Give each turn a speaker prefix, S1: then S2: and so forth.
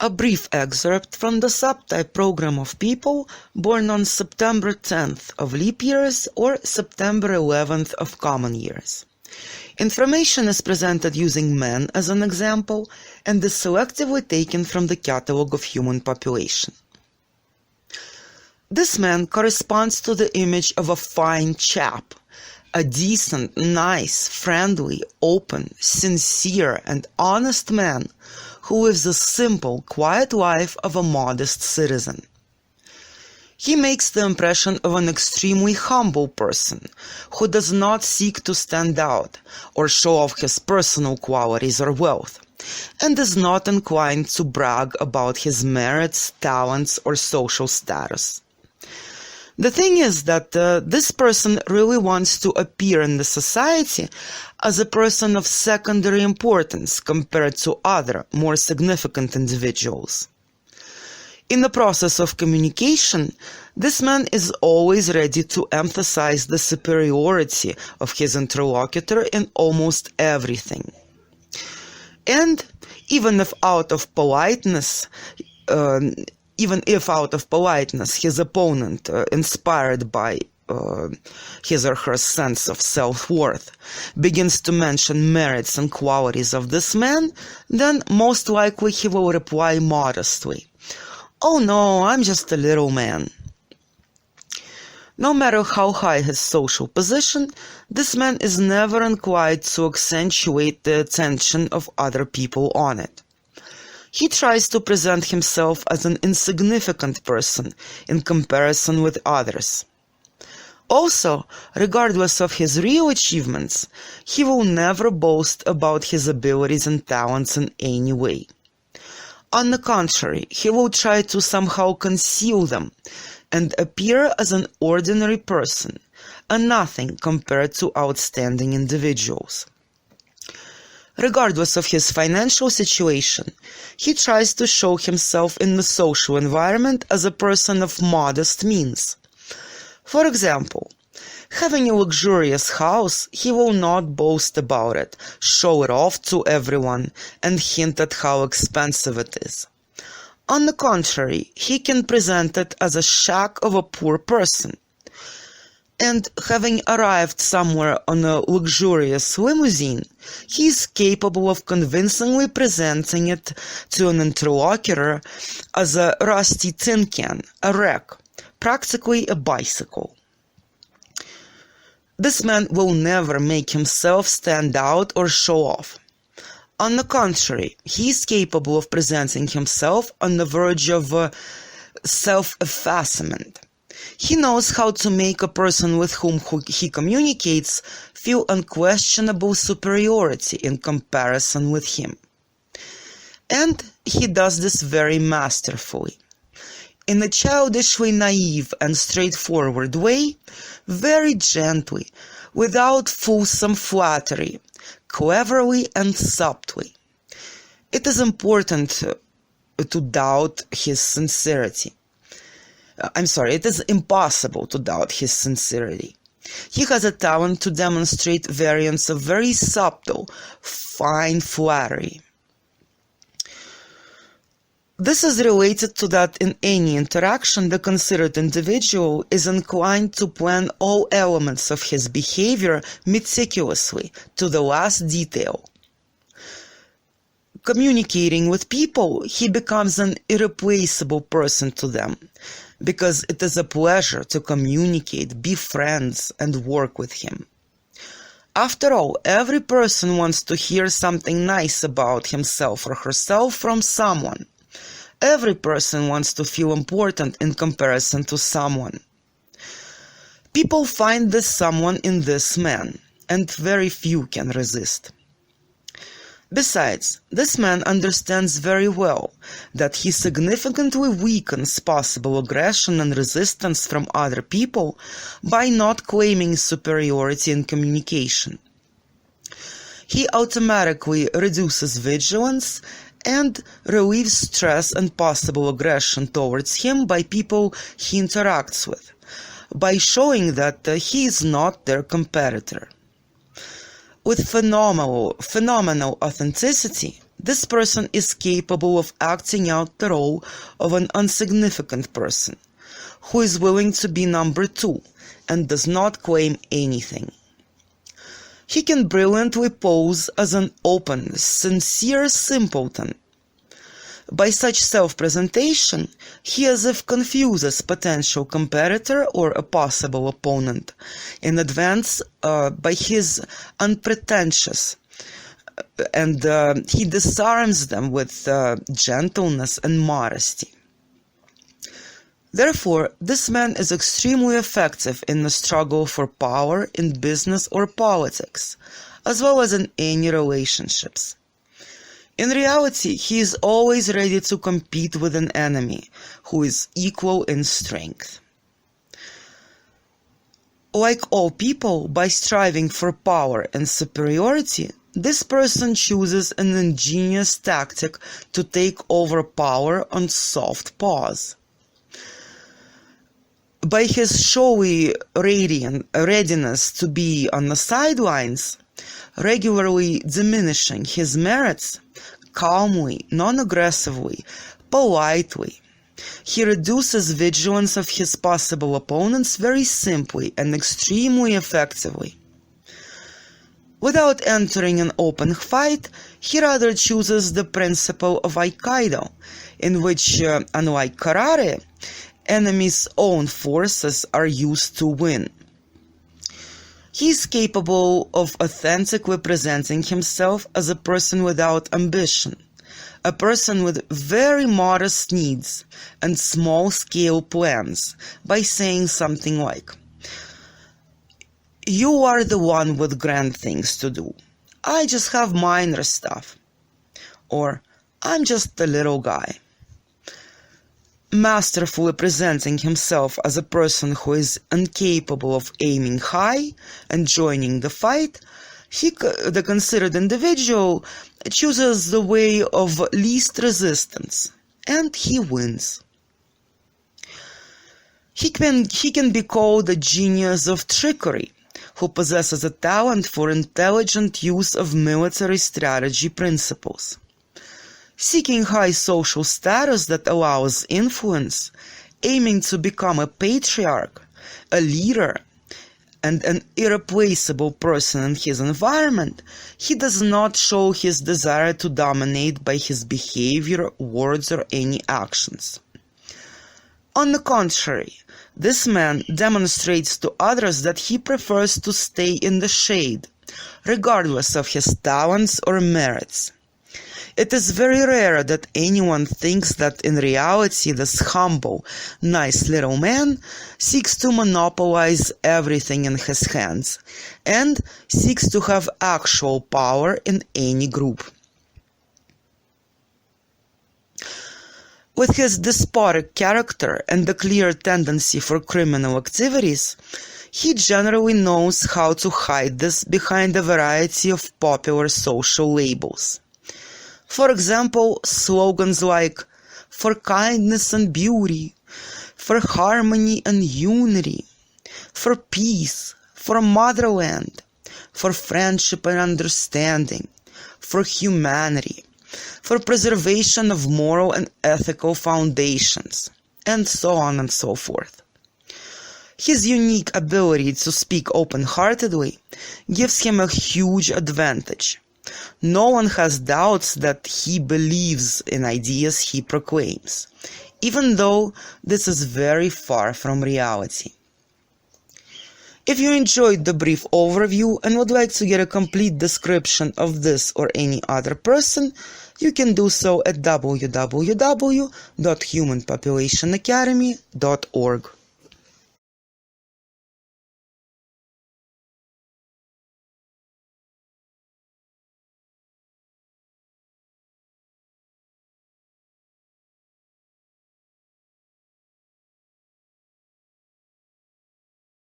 S1: A brief excerpt from the subtype program of people born on September 10th of leap years or September 11th of common years. Information is presented using men as an example and is selectively taken from the Catalogue of Human Population. This man corresponds to the image of a fine chap, a decent, nice, friendly, open, sincere, and honest man who lives a simple, quiet life of a modest citizen. He makes the impression of an extremely humble person who does not seek to stand out or show off his personal qualities or wealth, and is not inclined to brag about his merits, talents, or social status. The thing is that this person really wants to appear in the society as a person of secondary importance compared to other, more significant individuals. In the process of communication, this man is always ready to emphasize the superiority of his interlocutor in almost everything. And even if out of politeness his opponent, inspired by his or her sense of self-worth, begins to mention merits and qualities of this man, then most likely he will reply modestly, "Oh no, I'm just a little man." No matter how high his social position, this man is never inclined to accentuate the attention of other people on it. He tries to present himself as an insignificant person in comparison with others. Also, regardless of his real achievements, he will never boast about his abilities and talents in any way. On the contrary, he will try to somehow conceal them and appear as an ordinary person, a nothing compared to outstanding individuals. Regardless of his financial situation, he tries to show himself in the social environment as a person of modest means. For example, having a luxurious house, he will not boast about it, show it off to everyone, and hint at how expensive it is. On the contrary, he can present it as a shack of a poor person. And having arrived somewhere on a luxurious limousine, he is capable of convincingly presenting it to an interlocutor as a rusty tin can, a wreck, practically a bicycle. This man will never make himself stand out or show off. On the contrary, he is capable of presenting himself on the verge of self-effacement. He knows how to make a person with whom he communicates feel unquestionable superiority in comparison with him. And he does this very masterfully. In a childishly naive and straightforward way, very gently, without fulsome flattery, cleverly and subtly. It is important to doubt his sincerity. It is impossible to doubt his sincerity. He has a talent to demonstrate variants of very subtle, fine flattery. This is related to that in any interaction, the considered individual is inclined to plan all elements of his behavior meticulously, to the last detail. Communicating with people, he becomes an irreplaceable person to them, because it is a pleasure to communicate, be friends, and work with him. After all, every person wants to hear something nice about himself or herself from someone. Every person wants to feel important in comparison to someone. People find this someone in this man, and very few can resist. Besides, this man understands very well that he significantly weakens possible aggression and resistance from other people by not claiming superiority in communication. He automatically reduces vigilance and relieves stress and possible aggression towards him by people he interacts with, by showing that he is not their competitor. With phenomenal authenticity, this person is capable of acting out the role of an insignificant person, who is willing to be number two and does not claim anything. He can brilliantly pose as an open, sincere simpleton. By such self-presentation, he as if confuses potential competitor or a possible opponent in advance by his unpretentious, and he disarms them with gentleness and modesty. Therefore, this man is extremely effective in the struggle for power in business or politics, as well as in any relationships. In reality, he is always ready to compete with an enemy who is equal in strength. Like all people, by striving for power and superiority, this person chooses an ingenious tactic to take over power on soft paws. By his showy readiness to be on the sidelines, regularly diminishing his merits, calmly, non-aggressively, politely, he reduces vigilance of his possible opponents very simply and extremely effectively. Without entering an open fight, he rather chooses the principle of Aikido, in which, unlike karate, enemies' own forces are used to win. He is capable of authentically presenting himself as a person without ambition, a person with very modest needs and small-scale plans, by saying something like, "You are the one with grand things to do. I just have minor stuff." Or, "I'm just a little guy." Masterfully presenting himself as a person who is incapable of aiming high and joining the fight, the considered individual chooses the way of least resistance, and he wins. He can be called a genius of trickery, who possesses a talent for intelligent use of military strategy principles. Seeking high social status that allows influence, aiming to become a patriarch, a leader, and an irreplaceable person in his environment, he does not show his desire to dominate by his behavior, words, or any actions. On the contrary, this man demonstrates to others that he prefers to stay in the shade, regardless of his talents or merits. It is very rare that anyone thinks that in reality this humble, nice little man seeks to monopolize everything in his hands and seeks to have actual power in any group. With his despotic character and a clear tendency for criminal activities, he generally knows how to hide this behind a variety of popular social labels. For example, slogans like "for kindness and beauty," "for harmony and unity," "for peace," "for motherland," "for friendship and understanding," "for humanity," "for preservation of moral and ethical foundations," and so on and so forth. His unique ability to speak open-heartedly gives him a huge advantage. No one has doubts that he believes in ideas he proclaims, even though this is very far from reality. If you enjoyed the brief overview and would like to get a complete description of this or any other person, you can do so at www.humanpopulationacademy.org.